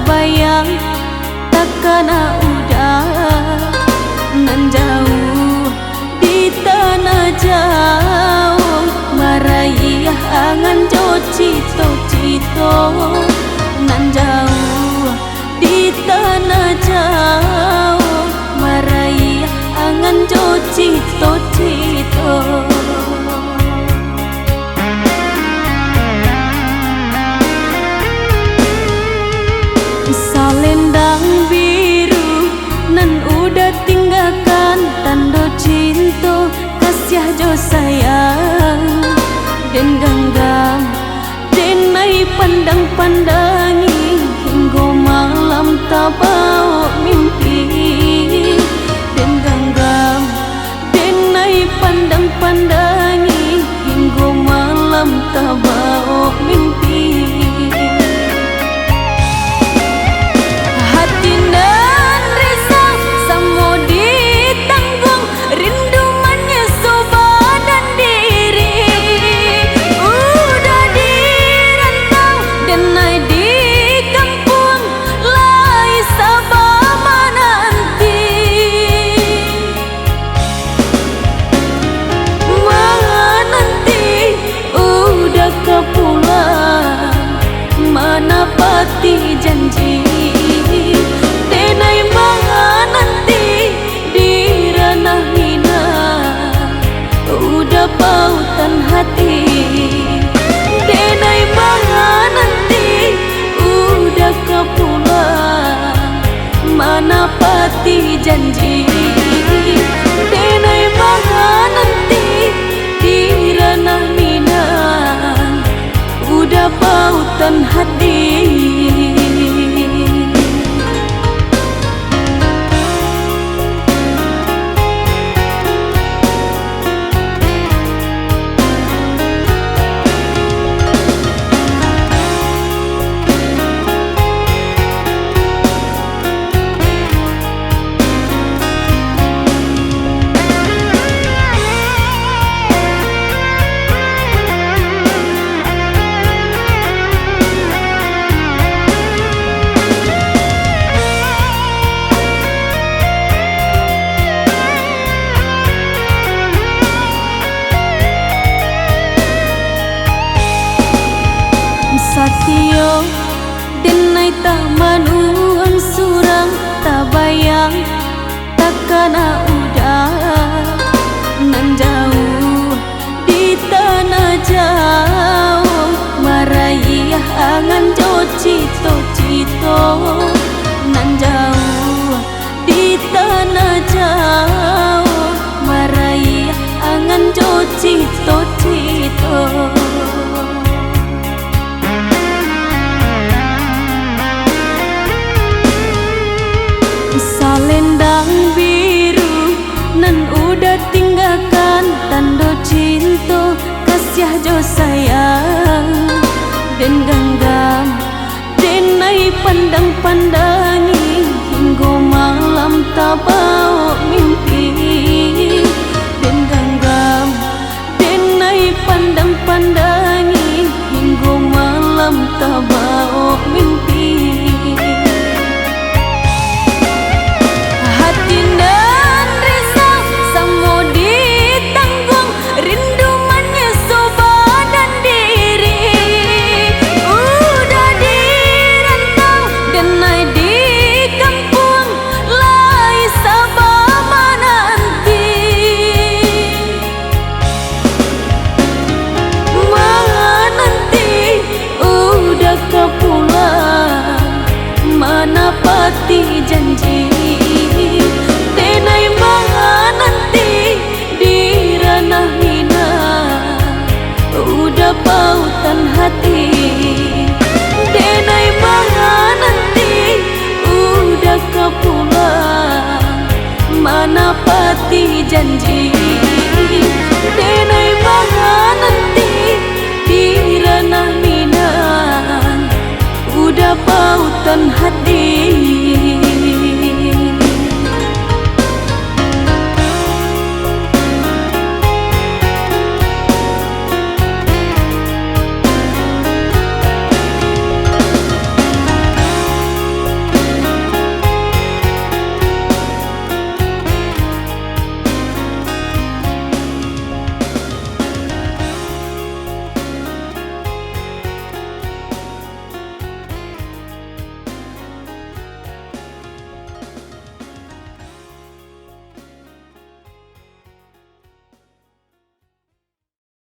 bayang takkan udah nan jauh di tanah jauh maraih angan jo cito-cito nan jauh di tanah jauh maraih angan jo cito-cito. Salendang biru nan udah tinggalkan tanda cinta kasih jo sayang dan genggam denai pandang-pandangi hingga malam tak bau mimpi dan genggam denai pandang-pandangi hingga malam tak bau mimpi. Menepati janji denai mangan nanti di ranah mina udah pautan hati denai mangan nanti udah kepulang menepati janji denai mangan nanti di ranah mina udah pautan hati. Satyo denai tak manuang surang tak bayang takkan udah nan jauh di tanah jauh maraih angan jo cito-cito nan jauh di tanah jauh maraih angan jo cito-cito. Salendang biru nan udah tinggalkan tanda cinta kasih jo sayang dan genggam denai pandang-pandangi hingga malam tak bau mimpi dan genggam denai pandang-pandangi hingga malam tak bau mimpi.